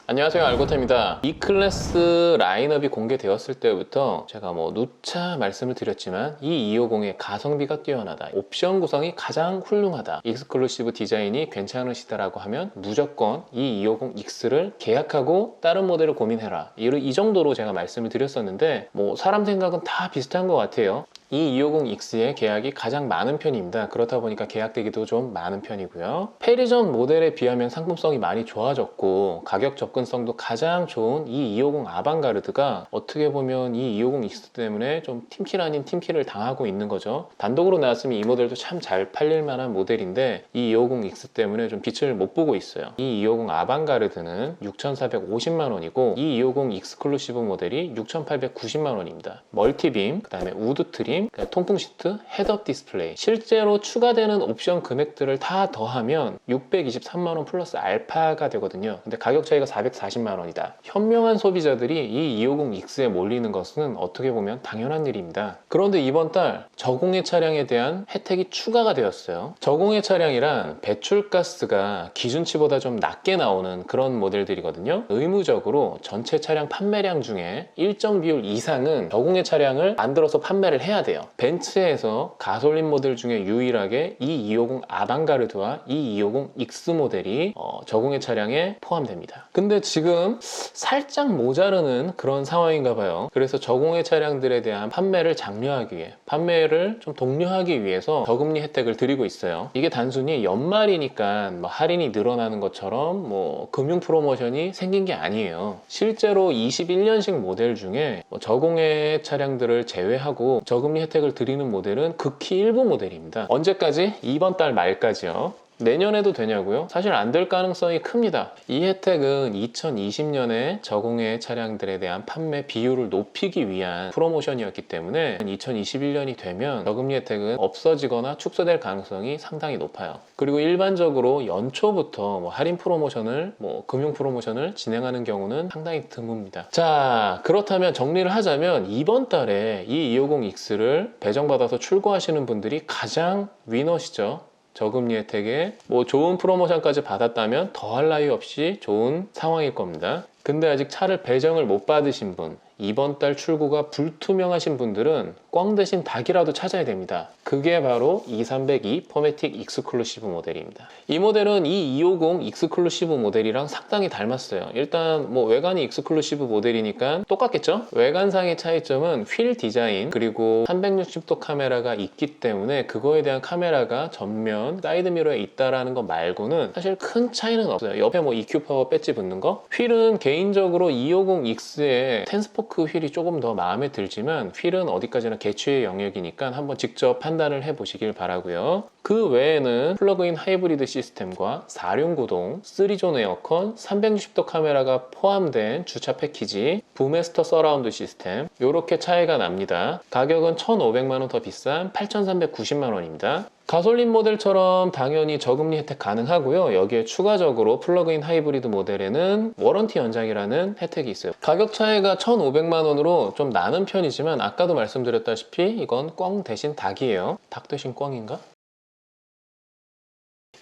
안녕하세요, 알고타입니다. E클래스 라인업이 공개되었을 때부터 제가 누차 말씀을 드렸지만 이 250의 가성비가 뛰어나다, 옵션 구성이 가장 훌륭하다, 익스클루시브 디자인이 괜찮으시다라고 하면 무조건 이 250X를 계약하고 다른 모델을 고민해라, 이 정도로 제가 말씀을 드렸었는데 사람 생각은 다 비슷한 것 같아요. 이 250X의 계약이 가장 많은 편입니다. 그렇다 보니까 계약대기도 좀 많은 편이고요. 페리전 모델에 비하면 상품성이 많이 좋아졌고 가격 접근성도 가장 좋은 이 250 아방가르드가 어떻게 보면 이 250X 때문에 좀 팀킬 아닌 팀킬을 당하고 있는 거죠. 단독으로 나왔으면 이 모델도 참 잘 팔릴 만한 모델인데 이 250X 때문에 좀 빛을 못 보고 있어요. 이 250 아방가르드는 6,450만 원이고 이 250 익스클루시브 모델이 6,890만 원입니다. 멀티빔, 그 다음에 우드 트림, 통풍 시트, 헤드업 디스플레이, 실제로 추가되는 옵션 금액들을 다 더하면 623만원 플러스 알파가 되거든요. 근데 가격 차이가 440만원이다. 현명한 소비자들이 이 250X에 몰리는 것은 어떻게 보면 당연한 일입니다. 그런데 이번 달 저공해 차량에 대한 혜택이 추가가 되었어요. 저공해 차량이란 배출가스가 기준치보다 좀 낮게 나오는 그런 모델들이거든요. 의무적으로 전체 차량 판매량 중에 일정 비율 이상은 저공해 차량을 만들어서 판매를 해야 돼요. 벤츠에서 가솔린 모델 중에 유일하게 이 250 아방가르드와 이 250X 모델이 저공해 차량에 포함됩니다. 근데 지금 살짝 모자르는 그런 상황인가 봐요. 그래서 저공해 차량들에 대한 판매를 장려하기 위해, 판매를 좀 독려하기 위해서 저금리 혜택을 드리고 있어요. 이게 단순히 연말이니까 할인이 늘어나는 것처럼 금융 프로모션이 생긴 게 아니에요. 실제로 21년식 모델 중에 저공해 차량들을 제외하고 저금리 혜택을 드리는 모델은 극히 일부 모델입니다. 언제까지? 이번 달 말까지요. 내년에도 되냐고요? 사실 안 될 가능성이 큽니다. 이 혜택은 2020년에 저공해 차량들에 대한 판매 비율을 높이기 위한 프로모션이었기 때문에 2021년이 되면 저금리 혜택은 없어지거나 축소될 가능성이 상당히 높아요. 그리고 일반적으로 연초부터 할인 프로모션을, 금융 프로모션을 진행하는 경우는 상당히 드뭅니다. 자, 그렇다면 정리를 하자면 이번 달에 이 250X를 배정받아서 출고하시는 분들이 가장 위너시죠. 저금리 혜택에 좋은 프로모션까지 받았다면 더할 나위 없이 좋은 상황일 겁니다. 근데 아직 차를 배정을 못 받으신 분, 이번 달 출고가 불투명하신 분들은 꽝 대신 닭이라도 찾아야 됩니다. 그게 바로 2302 포매틱 익스클루시브 모델입니다. 이 모델은 이 250 익스클루시브 모델이랑 상당히 닮았어요. 일단 외관이 익스클루시브 모델이니까 똑같겠죠? 외관상의 차이점은 휠 디자인, 그리고 360도 카메라가 있기 때문에 그거에 대한 카메라가 전면 사이드 미러에 있다라는 거 말고는 사실 큰 차이는 없어요. 옆에 EQ 파워 배지 붙는 거? 휠은 개인적으로 250X의 텐스포크 휠이 조금 더 마음에 들지만 휠은 어디까지나 개취의 영역이니까 한번 직접 판단을 해보시길 바라고요. 그 외에는 플러그인 하이브리드 시스템과 4륜구동, 3존 에어컨, 360도 카메라가 포함된 주차 패키지, 부메스터 서라운드 시스템, 이렇게 차이가 납니다. 가격은 1,500만원 더 비싼 8,390만원입니다. 가솔린 모델처럼 당연히 저금리 혜택 가능하고요. 여기에 추가적으로 플러그인 하이브리드 모델에는 워런티 연장이라는 혜택이 있어요. 가격 차이가 1,500만 원으로 좀 나는 편이지만 아까도 말씀드렸다시피 이건 꽝 대신 닭이에요. 닭 대신 꽝인가?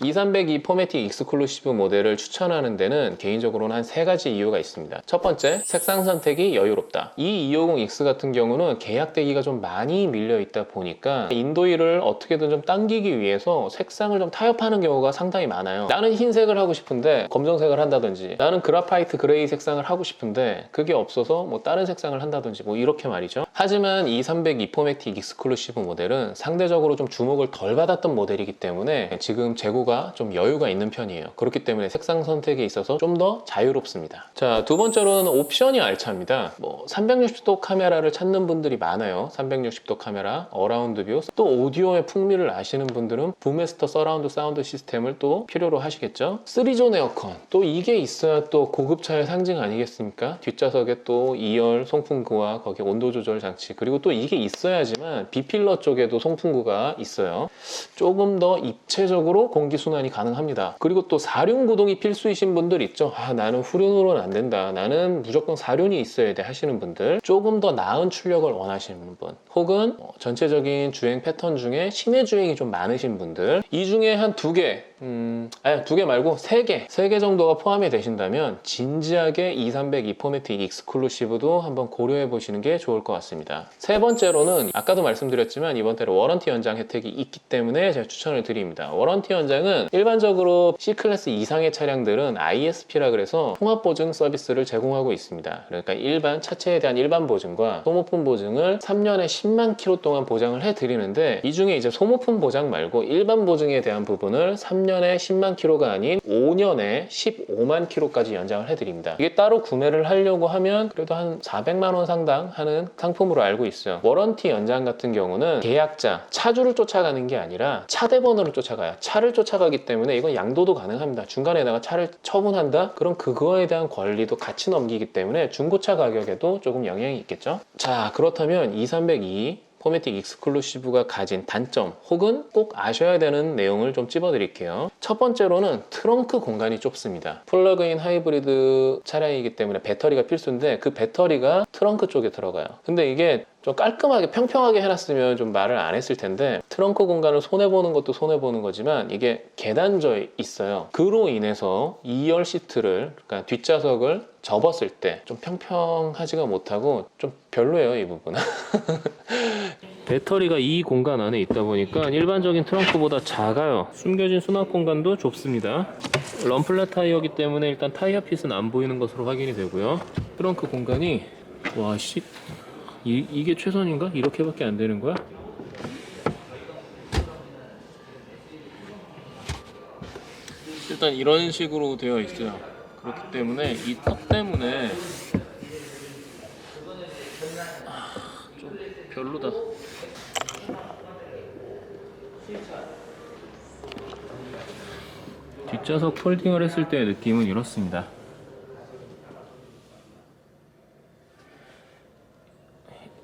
2302 포매틱 익스클루시브 모델을 추천하는 데는 개인적으로는 한 3가지 이유가 있습니다. 첫 번째, 색상 선택이 여유롭다. 이 250X 같은 경우는 계약 대기가 좀 많이 밀려 있다 보니까 인도일을 어떻게든 좀 당기기 위해서 색상을 좀 타협하는 경우가 상당히 많아요. 나는 흰색을 하고 싶은데 검정색을 한다든지, 나는 그라파이트 그레이 색상을 하고 싶은데 그게 없어서 다른 색상을 한다든지 이렇게 말이죠. 하지만 2302 포매틱 익스클루시브 모델은 상대적으로 좀 주목을 덜 받았던 모델이기 때문에 지금 재고가 좀 여유가 있는 편이에요. 그렇기 때문에 색상 선택에 있어서 좀 더 자유롭습니다. 자, 두 번째로는 옵션이 알차입니다. 360도 카메라를 찾는 분들이 많아요. 360도 카메라, 어라운드 뷰, 또 오디오의 풍미를 아시는 분들은 부메스터 서라운드 사운드 시스템을 또 필요로 하시겠죠. 3존 에어컨, 또 이게 있어야 또 고급차의 상징 아니겠습니까? 뒷좌석에 또 2열 송풍구와 거기 온도 조절 장치, 그리고 또 이게 있어야지만 B필러 쪽에도 송풍구가 있어요. 조금 더 입체적으로 공기 순환이 가능합니다. 그리고 또 4륜 구동이 필수이신 분들 있죠. 아, 나는 후륜으로는 안 된다, 나는 무조건 4륜이 있어야 돼 하시는 분들, 조금 더 나은 출력을 원하시는 분, 혹은 전체적인 주행 패턴 중에 시내 주행이 좀 많으신 분들, 이 중에 한 2개, 아니 2개 말고 3개 정도가 포함이 되신다면 진지하게 2300 E4MATIC 익스클루시브도 한번 고려해 보시는 게 좋을 것 같습니다. 세 번째로는 아까도 말씀드렸지만 이번 달에 워런티 연장 혜택이 있기 때문에 제가 추천을 드립니다. 워런티 연장은 일반적으로 C클래스 이상의 차량들은 ISP라 그래서 통합 보증 서비스를 제공하고 있습니다. 그러니까 일반 차체에 대한 일반 보증과 소모품 보증을 3년에 10만 킬로 동안 보장을 해 드리는데, 이 중에 이제 소모품 보장 말고 일반 보증에 대한 부분을 3년에 10만 킬로가 아닌 5년에 15만 킬로까지 연장을 해드립니다. 이게 따로 구매를 하려고 하면 그래도 한 400만 원 상당 하는 상품으로 알고 있어요. 워런티 연장 같은 경우는 계약자, 차주를 쫓아가는 게 아니라 차대번호를 쫓아가요. 차를 쫓아가기 때문에 이건 양도도 가능합니다. 중간에다가 차를 처분한다? 그럼 그거에 대한 권리도 같이 넘기기 때문에 중고차 가격에도 조금 영향이 있겠죠. 자, 그렇다면 2302 포매틱 익스클루시브가 가진 단점 혹은 꼭 아셔야 되는 내용을 좀 찝어드릴게요. 첫 번째로는 트렁크 공간이 좁습니다. 플러그인 하이브리드 차량이기 때문에 배터리가 필수인데 그 배터리가 트렁크 쪽에 들어가요. 근데 이게 좀 깔끔하게 평평하게 해놨으면 좀 말을 안 했을 텐데, 트렁크 공간을 손해보는 것도 손해보는 거지만 이게 계단져 있어요. 그로 인해서 2열 시트를, 그러니까 뒷좌석을 접었을 때 좀 평평하지가 못하고 좀 별로예요, 이 부분은. 배터리가 이 공간 안에 있다 보니까 일반적인 트렁크보다 작아요. 숨겨진 수납 공간도 좁습니다. 럼플렛 타이어이기 때문에 일단 타이어 핏은 안 보이는 것으로 확인이 되고요. 트렁크 공간이 이게 최선인가? 이렇게밖에 안 되는 거야? 일단 이런 식으로 되어 있어요. 그렇기 때문에 이 턱 때문에 좀 별로다. 뒷좌석 폴딩을 했을 때의 느낌은 이렇습니다.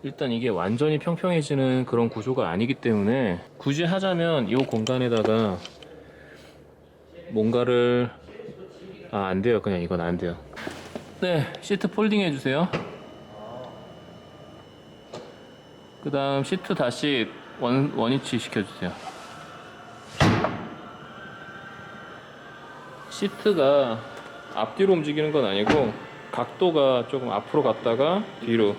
일단 이게 완전히 평평해지는 그런 구조가 아니기 때문에 굳이 하자면 이 공간에다가 뭔가를 안 돼요. 그냥 이건 안 돼요. 네, 시트 폴딩 해주세요. 그 다음 시트 다시 원위치 시켜주세요. 시트가 앞뒤로 움직이는 건 아니고 각도가 조금 앞으로 갔다가 뒤로.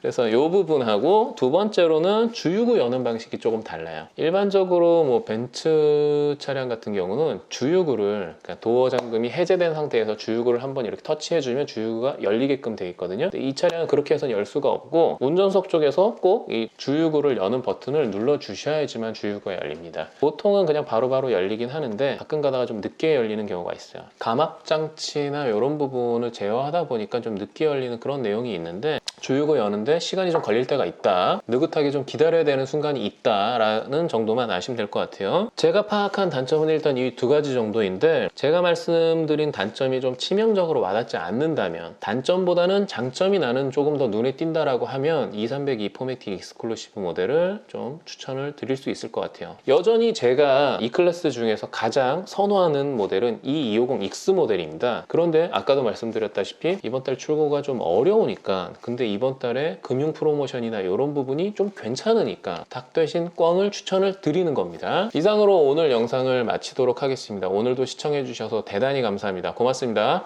그래서 이 부분하고, 두 번째로는 주유구 여는 방식이 조금 달라요. 일반적으로 뭐 벤츠 차량 같은 경우는 주유구를, 그러니까 도어 잠금이 해제된 상태에서 주유구를 한번 이렇게 터치해주면 주유구가 열리게끔 되어 있거든요. 근데 이 차량은 그렇게 해서는 열 수가 없고, 운전석 쪽에서 꼭 이 주유구를 여는 버튼을 눌러 주셔야지만 주유구가 열립니다. 보통은 그냥 바로바로 열리긴 하는데 가끔 가다가 좀 늦게 열리는 경우가 있어요. 감압 장치나 이런 부분을 제어하다 보니까 좀 늦게 열리는 그런 내용이 있는데, 주유구 여는데 시간이 좀 걸릴 때가 있다, 느긋하게 좀 기다려야 되는 순간이 있다라는 정도만 아시면 될 것 같아요. 제가 파악한 단점은 일단 이 2가지 정도인데, 제가 말씀드린 단점이 좀 치명적으로 와닿지 않는다면, 단점보다는 장점이 나는 조금 더 눈에 띈다라고 하면 2300 E4MATIC 익스클루시브 모델을 좀 추천을 드릴 수 있을 것 같아요. 여전히 제가 이 클래스 중에서 가장 선호하는 모델은 이 250X 모델입니다. 그런데 아까도 말씀드렸다시피 이번 달 출고가 좀 어려우니까, 근데 이번 달에 금융 프로모션이나 이런 부분이 좀 괜찮으니까 닭 대신 꿩을 추천을 드리는 겁니다. 이상으로 오늘 영상을 마치도록 하겠습니다. 오늘도 시청해 주셔서 대단히 감사합니다. 고맙습니다.